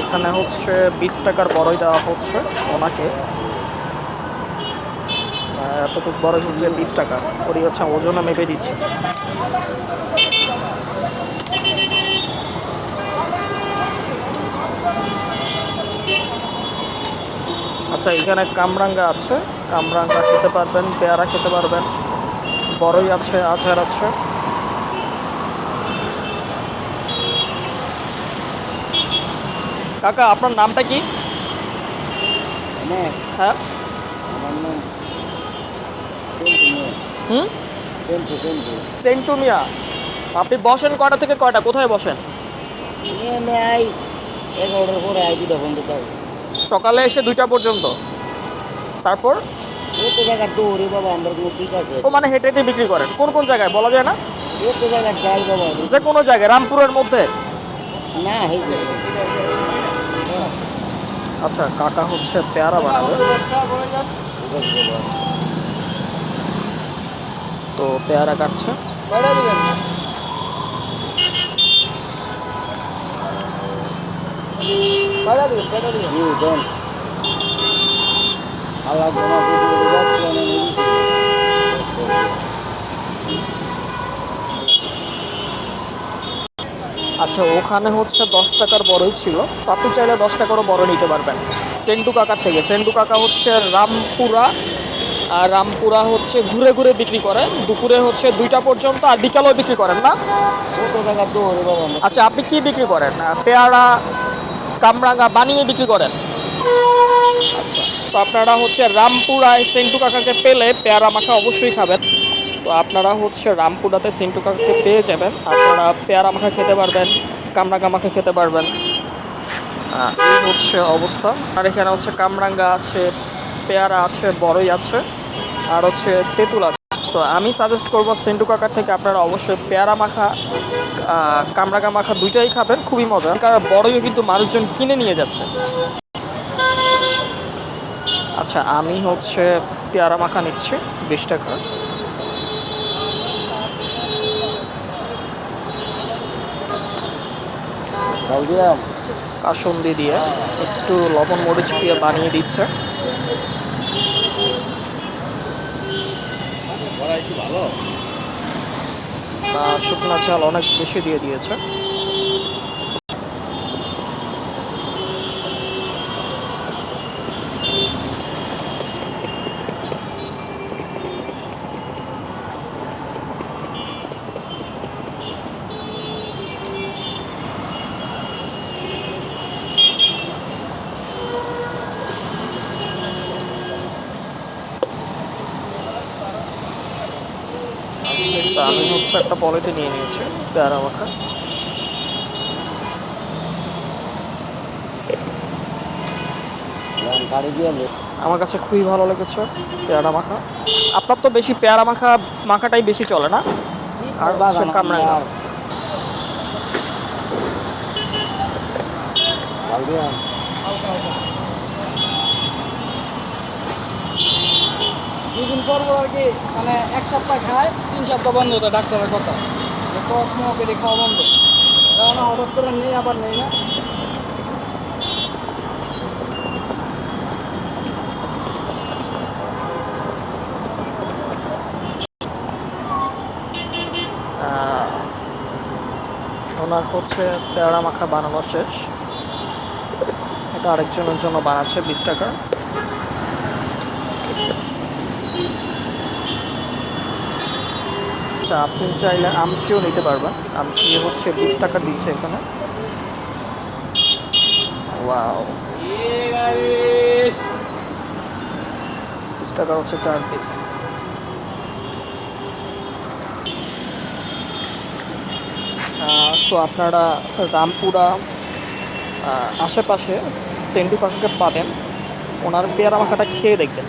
এখানে হচ্ছে 20 টাকার বড়ই দেওয়া হচ্ছে ওনাকে। এতটুকু বড়ই হচ্ছে 20 টাকা, ওই হচ্ছে ওজনে মেপে দিচ্ছে। আচ্ছা, এখানে কামরাঙ্গা আছে, কামরাঙ্গা খেতে পারবেন, পেয়ারা খেতে পারবেন, বড়ই আছে, আচার আছে। কাকা, আপনার নামটা কি? হ্যাঁ, হুম, সেন্টু মিয়া। আপনি বসেন কয়টা থেকে কয়টা, কোথায় বসেন? সকালে এসে 2টা পর্যন্ত, তারপর ও মানে হেঁটে হেঁটে বিক্রি করেন? কোন কোন জায়গায় বলা যায় না? যে কোনো জায়গায়, রামপুরের মধ্যে? আচ্ছা, কাকা হচ্ছে পেয়ারা বানাবে, তো পেয়ারা কাটছে। আচ্ছা, ওখানে হচ্ছে 10 টাকার বড়ই ছিল, তো আপনি চাইলে 10 টাকারও বড় নিতে পারবেন সেন্টু কাকার থেকে। সেন্টু কাকা হচ্ছে রামপুরা, আর রামপুরা হচ্ছে ঘুরে ঘুরে বিক্রি করেন, দুপুরে হচ্ছে 2টা পর্যন্ত, আর বিকালেও বিক্রি করেন না? আচ্ছা, আপনি কি বিক্রি করেন? পেয়ারা, কামরাঙা বানিয়ে বিক্রি করেন? আচ্ছা, তো আপনারা হচ্ছে রামপুরায় সেন্টু কাকাকে পেলে পেয়ারা মাখা অবশ্যই খাবেন। তো আপনারা হচ্ছে রামপুরাতে সেন্টু কাকাকে পেয়ে যাবেন, আপনারা পেয়ারা মাখা খেতে পারবেন, কামরাঙা মাখা খেতে পারবেন। এই হচ্ছে অবস্থা। আর এখানে হচ্ছে কামরাঙ্গা আছে, পেয়ারা আছে, বড়ই আছে, আর হচ্ছে তেঁতুল আছে। সো আমি সাজেস্ট করবো সেন্টু কাকার থেকে আপনারা অবশ্যই পেয়ারা মাখা, কামরাঙ্গা মাখা দুইটাই খাবেন, খুবই মজা। কারণ বড়ইও কিন্তু মানুষজন কিনে নিয়ে যাচ্ছে। আচ্ছা, আমি হচ্ছে পেয়ারা মাখা নিচ্ছি 20 টাকা। কাসুন্দি দিয়ে একটু লবণ মরিচ দিয়ে বানিয়ে দিচ্ছে। শুকনা চাল অনেক বেশি দিয়ে দিয়েছে। তো আমি হচ্ছে একটা পলিতে নিয়ে নিয়েছি পেয়ারা মাখা। আমার কাছে খুবই ভালো লেগেছে পেয়ারা মাখা। আপনার তো বেশি পেয়ারা মাখাটাই বেশি চলে না, আর হচ্ছে কামরাঙ্গা। দুদিন পর পর আর কি, মানে 1 সপ্তাহ খায়, 3 সপ্তাহ বন্ধ হতো ডাক্তারের কথা, পেটে খাওয়া বন্ধ। কারণ হঠাৎ করে নেই, আবার নেই না। ওনার হচ্ছে পেয়ারা মাখা বানানো শেষ, এটা আরেকজনের জন্য বানাচ্ছে 20 টাকা। আচ্ছা, আপনি চাইলে আমশিও নিতে পারবেন, আমশি হচ্ছে 20 টাকা দিচ্ছে এখানে। ওয়াও, 20 টাকা হচ্ছে 4 পিস। সো আপনারা রামপুরা আশেপাশে সেন্টু কাকাকে পাবেন, ওনার পেয়ারা মাখাটা খেয়ে দেখবেন।